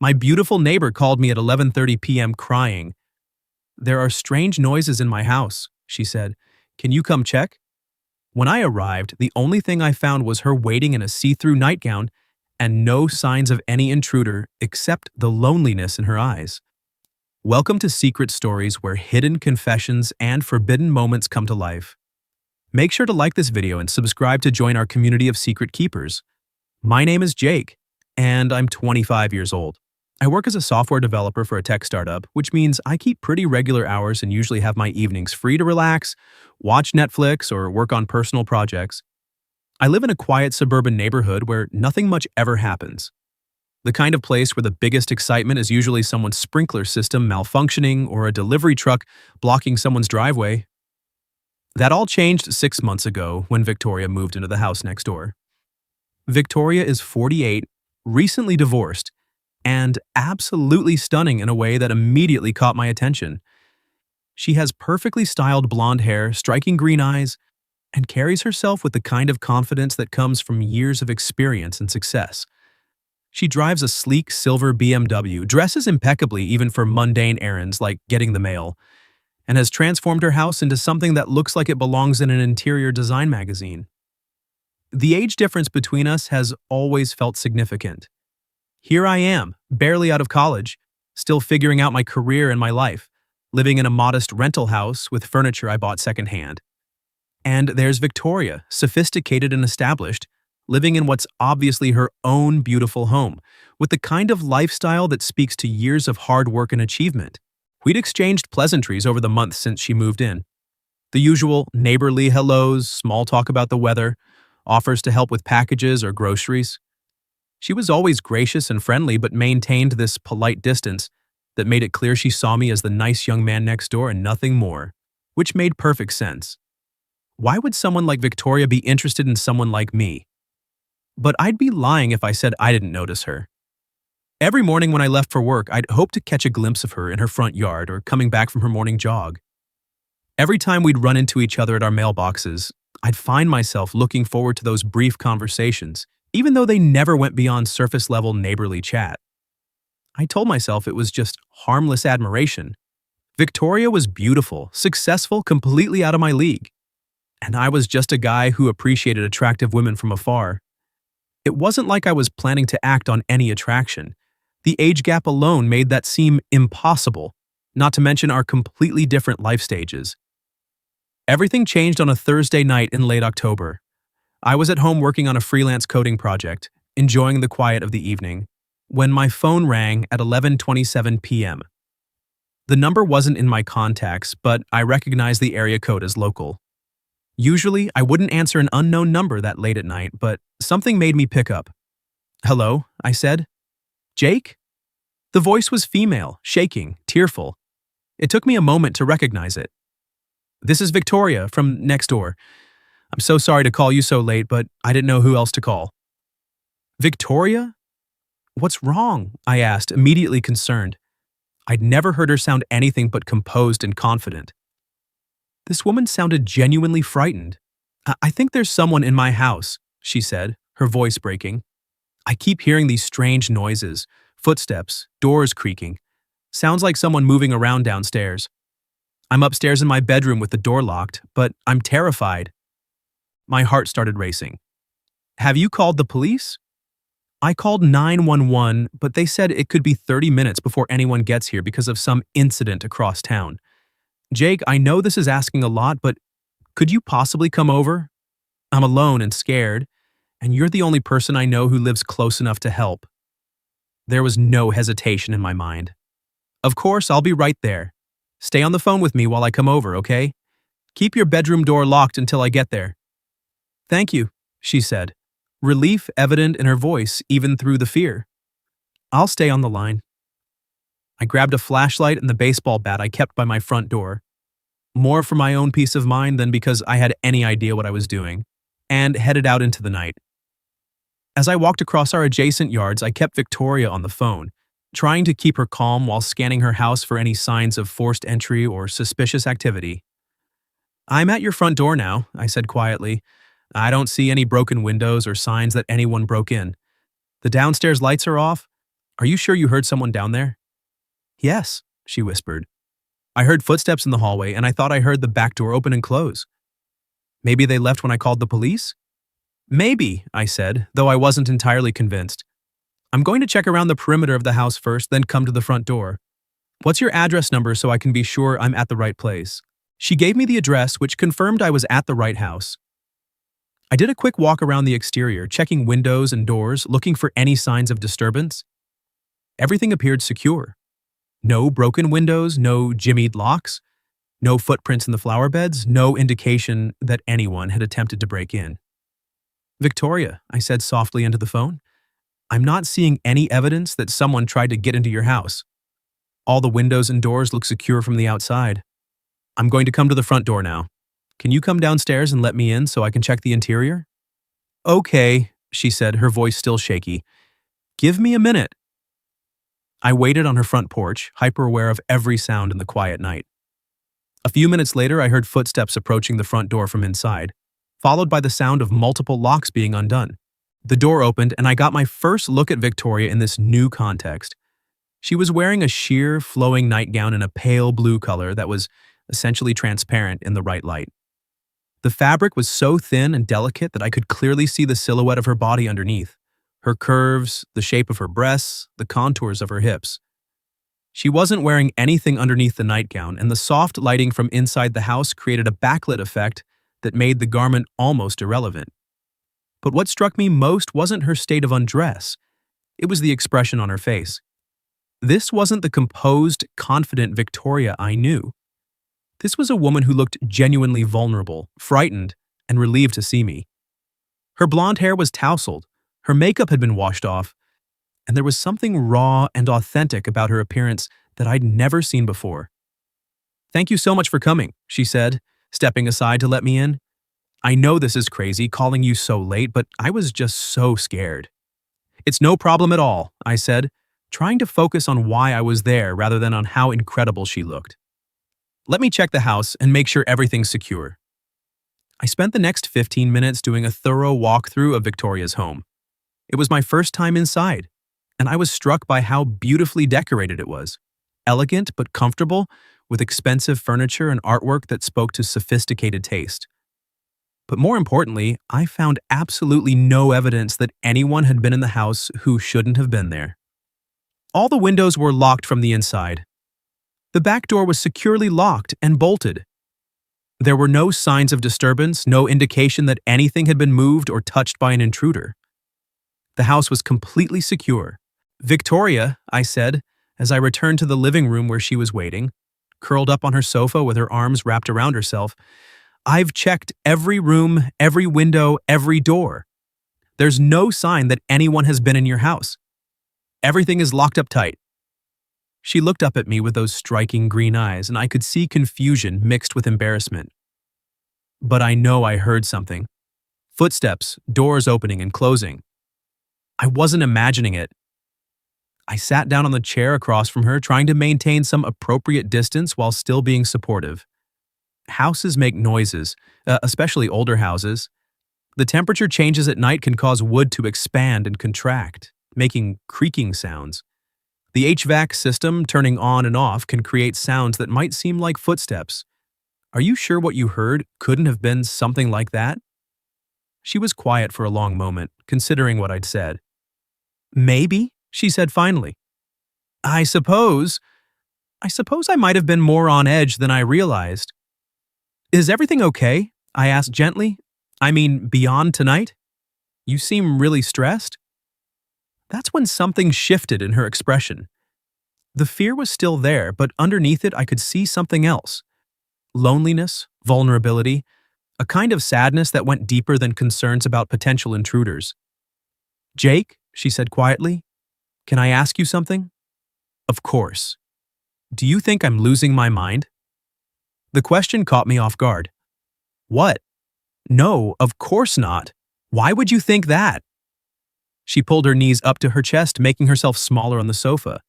My beautiful neighbor called me at 11:30 p.m. crying. "There are strange noises in my house," she said. "Can you come check?" When I arrived, the only thing I found was her waiting in a see-through nightgown and no signs of any intruder except the loneliness in her eyes. Welcome to Secret Stories, where hidden confessions and forbidden moments come to life. Make sure to like this video and subscribe to join our community of secret keepers. My name is Jake, and I'm 25 years old. I work as a software developer for a tech startup, which means I keep pretty regular hours and usually have my evenings free to relax, watch Netflix, or work on personal projects. I live in a quiet suburban neighborhood where nothing much ever happens. The kind of place where the biggest excitement is usually someone's sprinkler system malfunctioning or a delivery truck blocking someone's driveway. That all changed 6 months ago when Victoria moved into the house next door. Victoria is 48, recently divorced, and absolutely stunning in a way that immediately caught my attention. She has perfectly styled blonde hair, striking green eyes, and carries herself with the kind of confidence that comes from years of experience and success. She drives a sleek silver BMW, dresses impeccably even for mundane errands like getting the mail, and has transformed her house into something that looks like it belongs in an interior design magazine. The age difference between us has always felt significant. Here I am, barely out of college, still figuring out my career and my life, living in a modest rental house with furniture I bought secondhand. And there's Victoria, sophisticated and established, living in what's obviously her own beautiful home, with the kind of lifestyle that speaks to years of hard work and achievement. We'd exchanged pleasantries over the months since she moved in. The usual neighborly hellos, small talk about the weather, offers to help with packages or groceries. She was always gracious and friendly, but maintained this polite distance that made it clear she saw me as the nice young man next door and nothing more, which made perfect sense. Why would someone like Victoria be interested in someone like me? But I'd be lying if I said I didn't notice her. Every morning when I left for work, I'd hope to catch a glimpse of her in her front yard or coming back from her morning jog. Every time we'd run into each other at our mailboxes, I'd find myself looking forward to those brief conversations, even though they never went beyond surface-level neighborly chat. I told myself it was just harmless admiration. Victoria was beautiful, successful, completely out of my league. And I was just a guy who appreciated attractive women from afar. It wasn't like I was planning to act on any attraction. The age gap alone made that seem impossible, not to mention our completely different life stages. Everything changed on a Thursday night in late October. I was at home working on a freelance coding project, enjoying the quiet of the evening, when my phone rang at 11:27 p.m. The number wasn't in my contacts, but I recognized the area code as local. Usually, I wouldn't answer an unknown number that late at night, but something made me pick up. "Hello," I said. "Jake?" The voice was female, shaking, tearful. It took me a moment to recognize it. "This is Victoria from next door. I'm so sorry to call you so late, but I didn't know who else to call." "Victoria? What's wrong?" I asked, immediately concerned. I'd never heard her sound anything but composed and confident. This woman sounded genuinely frightened. I think there's someone in my house," she said, her voice breaking. "I keep hearing these strange noises, footsteps, doors creaking. Sounds like someone moving around downstairs. I'm upstairs in my bedroom with the door locked, but I'm terrified." My heart started racing. "Have you called the police?" "I called 911, but they said it could be 30 minutes before anyone gets here because of some incident across town. Jake, I know this is asking a lot, but could you possibly come over? I'm alone and scared, and you're the only person I know who lives close enough to help." There was no hesitation in my mind. "Of course, I'll be right there. Stay on the phone with me while I come over, okay? Keep your bedroom door locked until I get there." "Thank you," she said, relief evident in her voice even through the fear. "I'll stay on the line." I grabbed a flashlight and the baseball bat I kept by my front door, more for my own peace of mind than because I had any idea what I was doing, and headed out into the night. As I walked across our adjacent yards, I kept Victoria on the phone, trying to keep her calm while scanning her house for any signs of forced entry or suspicious activity. "I'm at your front door now," I said quietly. "I don't see any broken windows or signs that anyone broke in. The downstairs lights are off. Are you sure you heard someone down there? Yes, she whispered. I heard footsteps in the hallway and I thought I heard the back door open and close. Maybe they left when I called the police? Maybe, I said, though I wasn't entirely convinced. I'm going to check around the perimeter of the house first, then come to the front door. What's your address number so I can be sure I'm at the right place? She gave me the address, which confirmed I was at the right house. I did a quick walk around the exterior, checking windows and doors, looking for any signs of disturbance. Everything appeared secure. No broken windows, no jimmied locks, no footprints in the flower beds, no indication that anyone had attempted to break in. Victoria, I said softly into the phone, I'm not seeing any evidence that someone tried to get into your house. All the windows and doors look secure from the outside. I'm going to come to the front door now. Can you come downstairs and let me in so I can check the interior? Okay, she said, her voice still shaky. Give me a minute. I waited on her front porch, hyper-aware of every sound in the quiet night. A few minutes later, I heard footsteps approaching the front door from inside, followed by the sound of multiple locks being undone. The door opened, and I got my first look at Victoria in this new context. She was wearing a sheer, flowing nightgown in a pale blue color that was essentially transparent in the right light. The fabric was so thin and delicate that I could clearly see the silhouette of her body underneath. Her curves, the shape of her breasts, the contours of her hips. She wasn't wearing anything underneath the nightgown, and the soft lighting from inside the house created a backlit effect that made the garment almost irrelevant. But what struck me most wasn't her state of undress. It was the expression on her face. This wasn't the composed, confident Victoria I knew. This was a woman who looked genuinely vulnerable, frightened, and relieved to see me. Her blonde hair was tousled, her makeup had been washed off, and there was something raw and authentic about her appearance that I'd never seen before. Thank you so much for coming, she said, stepping aside to let me in. I know this is crazy, calling you so late, but I was just so scared. It's no problem at all, I said, trying to focus on why I was there rather than on how incredible she looked. Let me check the house and make sure everything's secure. I spent the next 15 minutes doing a thorough walkthrough of Victoria's home. It was my first time inside, and I was struck by how beautifully decorated it was. Elegant but comfortable, with expensive furniture and artwork that spoke to sophisticated taste. But more importantly, I found absolutely no evidence that anyone had been in the house who shouldn't have been there. All the windows were locked from the inside. The back door was securely locked and bolted. There were no signs of disturbance, no indication that anything had been moved or touched by an intruder. The house was completely secure. Victoria, I said, as I returned to the living room where she was waiting, curled up on her sofa with her arms wrapped around herself, I've checked every room, every window, every door. There's no sign that anyone has been in your house. Everything is locked up tight. She looked up at me with those striking green eyes, and I could see confusion mixed with embarrassment. But I know I heard something. Footsteps, doors opening and closing. I wasn't imagining it. I sat down on the chair across from her, trying to maintain some appropriate distance while still being supportive. Houses make noises, especially older houses. The temperature changes at night can cause wood to expand and contract, making creaking sounds. The HVAC system turning on and off can create sounds that might seem like footsteps. Are you sure what you heard couldn't have been something like that? She was quiet for a long moment, considering what I'd said. Maybe, she said finally. I suppose I might have been more on edge than I realized. Is everything okay? I asked gently. I mean, beyond tonight? You seem really stressed. That's when something shifted in her expression. The fear was still there, but underneath it I could see something else. Loneliness, vulnerability, a kind of sadness that went deeper than concerns about potential intruders. Jake, she said quietly, can I ask you something? Of course. Do you think I'm losing my mind? The question caught me off guard. What? No, of course not. Why would you think that? She pulled her knees up to her chest, making herself smaller on the sofa.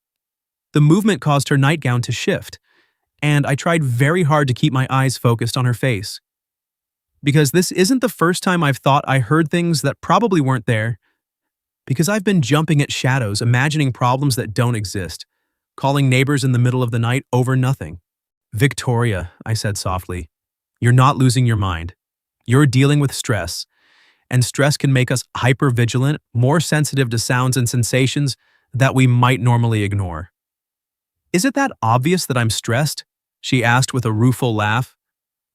The movement caused her nightgown to shift, and I tried very hard to keep my eyes focused on her face. Because this isn't the first time I've thought I heard things that probably weren't there. Because I've been jumping at shadows, imagining problems that don't exist, calling neighbors in the middle of the night over nothing. Victoria, I said softly, you're not losing your mind. You're dealing with stress, and stress can make us hypervigilant, more sensitive to sounds and sensations that we might normally ignore. Is it that obvious that I'm stressed? She asked with a rueful laugh.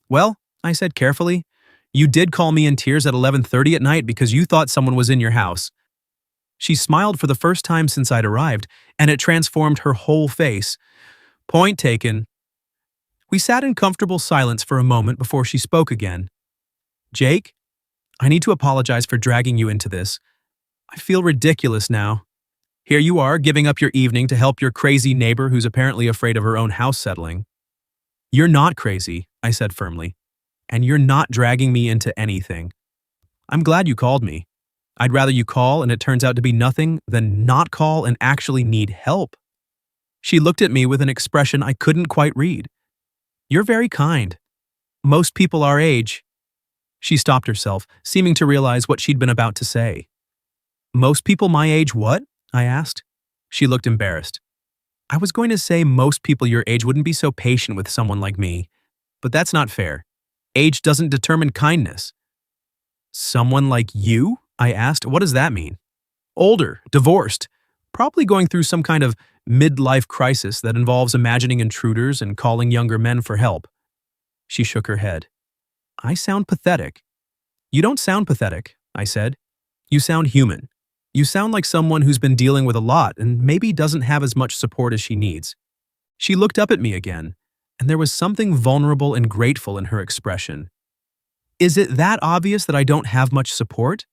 Well, I said carefully, you did call me in tears at 11:30 at night because you thought someone was in your house. She smiled for the first time since I'd arrived, and it transformed her whole face. Point taken. We sat in comfortable silence for a moment before she spoke again. Jake, I need to apologize for dragging you into this. I feel ridiculous now. Here you are, giving up your evening to help your crazy neighbor who's apparently afraid of her own house settling. You're not crazy, I said firmly, and you're not dragging me into anything. I'm glad you called me. I'd rather you call and it turns out to be nothing than not call and actually need help. She looked at me with an expression I couldn't quite read. You're very kind. Most people our age. She stopped herself, seeming to realize what she'd been about to say. Most people my age what? I asked. She looked embarrassed. I was going to say most people your age wouldn't be so patient with someone like me, but that's not fair. Age doesn't determine kindness. Someone like you? I asked. What does that mean? Older, divorced, probably going through some kind of midlife crisis that involves imagining intruders and calling younger men for help. She shook her head. I sound pathetic. You don't sound pathetic, I said. You sound human. You sound like someone who's been dealing with a lot and maybe doesn't have as much support as she needs. She looked up at me again, and there was something vulnerable and grateful in her expression. Is it that obvious that I don't have much support?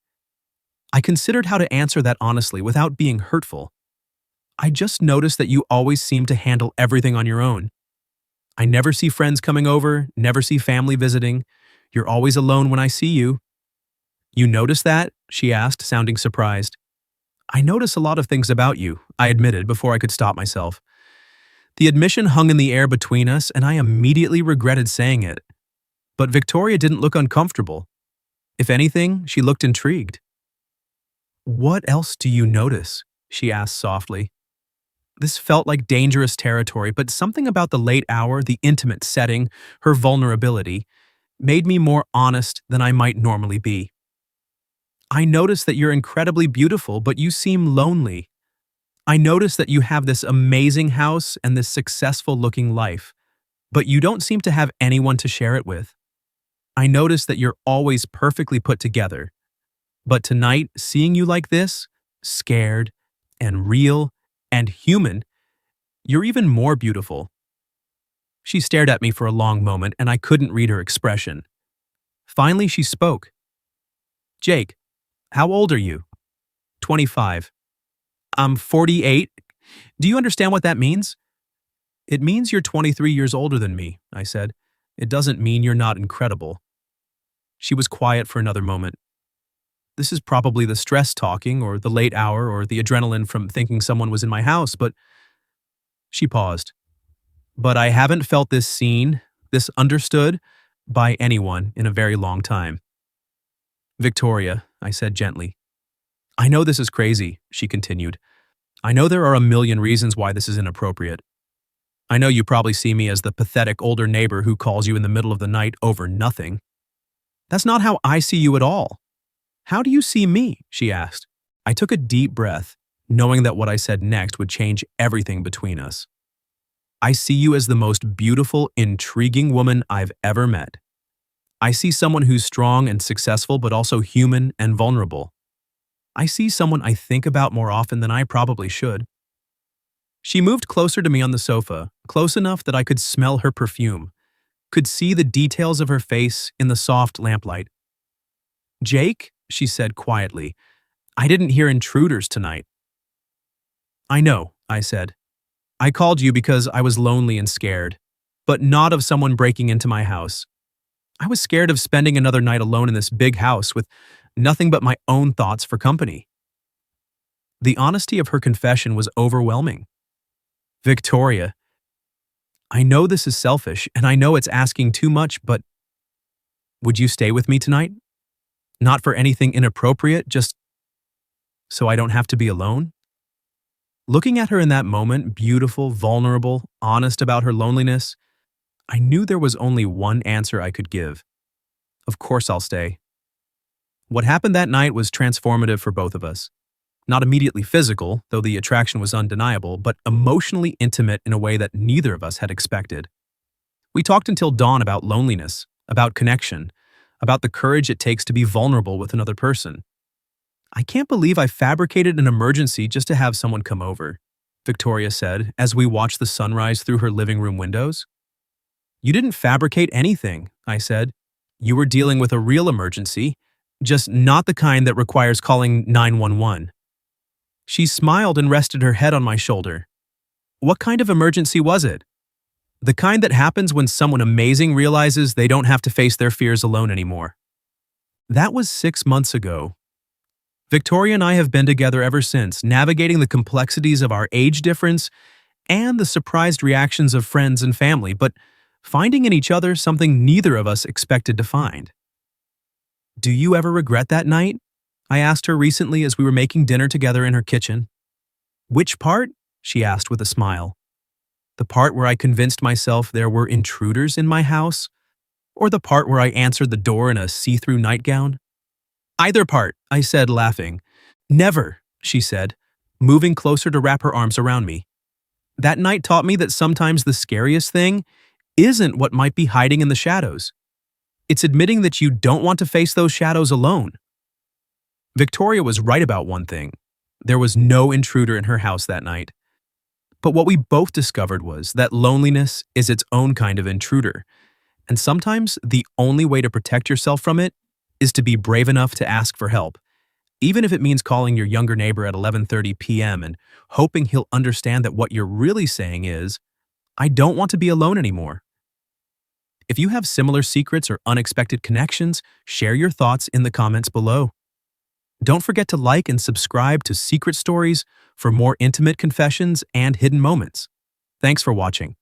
I considered how to answer that honestly without being hurtful. I just noticed that you always seem to handle everything on your own. I never see friends coming over, never see family visiting. You're always alone when I see you. You notice that? She asked, sounding surprised. I notice a lot of things about you, I admitted before I could stop myself. The admission hung in the air between us, and I immediately regretted saying it. But Victoria didn't look uncomfortable. If anything, she looked intrigued. What else do you notice? She asked softly. This felt like dangerous territory, but something about the late hour, the intimate setting, her vulnerability, made me more honest than I might normally be. I notice that you're incredibly beautiful, but you seem lonely. I notice that you have this amazing house and this successful-looking life, but you don't seem to have anyone to share it with. I notice that you're always perfectly put together, but tonight, seeing you like this, scared and real and human, you're even more beautiful. She stared at me for a long moment, and I couldn't read her expression. Finally, she spoke. Jake, how old are you? 25. I'm 48. Do you understand what that means? It means you're 23 years older than me, I said. It doesn't mean you're not incredible. She was quiet for another moment. This is probably the stress talking, or the late hour, or the adrenaline from thinking someone was in my house, but... She paused. But I haven't felt this seen, this understood, by anyone in a very long time. Victoria, I said gently. I know this is crazy, she continued. I know there are a million reasons why this is inappropriate. I know you probably see me as the pathetic older neighbor who calls you in the middle of the night over nothing. That's not how I see you at all. How do you see me? She asked. I took a deep breath, knowing that what I said next would change everything between us. I see you as the most beautiful, intriguing woman I've ever met. I see someone who's strong and successful, but also human and vulnerable. I see someone I think about more often than I probably should. She moved closer to me on the sofa, close enough that I could smell her perfume, could see the details of her face in the soft lamplight. Jake, she said quietly, I didn't hear intruders tonight. I know, I said. I called you because I was lonely and scared, but not of someone breaking into my house. I was scared of spending another night alone in this big house with nothing but my own thoughts for company. The honesty of her confession was overwhelming. Victoria, I know this is selfish, and I know it's asking too much, but would you stay with me tonight? Not for anything inappropriate, just so I don't have to be alone? Looking at her in that moment, beautiful, vulnerable, honest about her loneliness, I knew there was only one answer I could give. Of course I'll stay. What happened that night was transformative for both of us. Not immediately physical, though the attraction was undeniable, but emotionally intimate in a way that neither of us had expected. We talked until dawn about loneliness, about connection, about the courage it takes to be vulnerable with another person. I can't believe I fabricated an emergency just to have someone come over, Victoria said as we watched the sunrise through her living room windows. You didn't fabricate anything, I said. You were dealing with a real emergency, just not the kind that requires calling 911. She smiled and rested her head on my shoulder. What kind of emergency was it? The kind that happens when someone amazing realizes they don't have to face their fears alone anymore. That was 6 months ago. Victoria and I have been together ever since, navigating the complexities of our age difference and the surprised reactions of friends and family, but finding in each other something neither of us expected to find. Do you ever regret that night? I asked her recently as we were making dinner together in her kitchen. Which part? She asked with a smile. The part where I convinced myself there were intruders in my house? Or the part where I answered the door in a see-through nightgown? Either part, I said, laughing. Never, she said, moving closer to wrap her arms around me. That night taught me that sometimes the scariest thing isn't what might be hiding in the shadows. It's admitting that you don't want to face those shadows alone. Victoria was right about one thing. There was no intruder in her house that night. But what we both discovered was that loneliness is its own kind of intruder, and sometimes the only way to protect yourself from it is to be brave enough to ask for help, even if it means calling your younger neighbor at 11:30 p.m. and hoping he'll understand that what you're really saying is, I don't want to be alone anymore. If you have similar secrets or unexpected connections, share your thoughts in the comments below. Don't forget to like and subscribe to Secret Stories for more intimate confessions and hidden moments. Thanks for watching.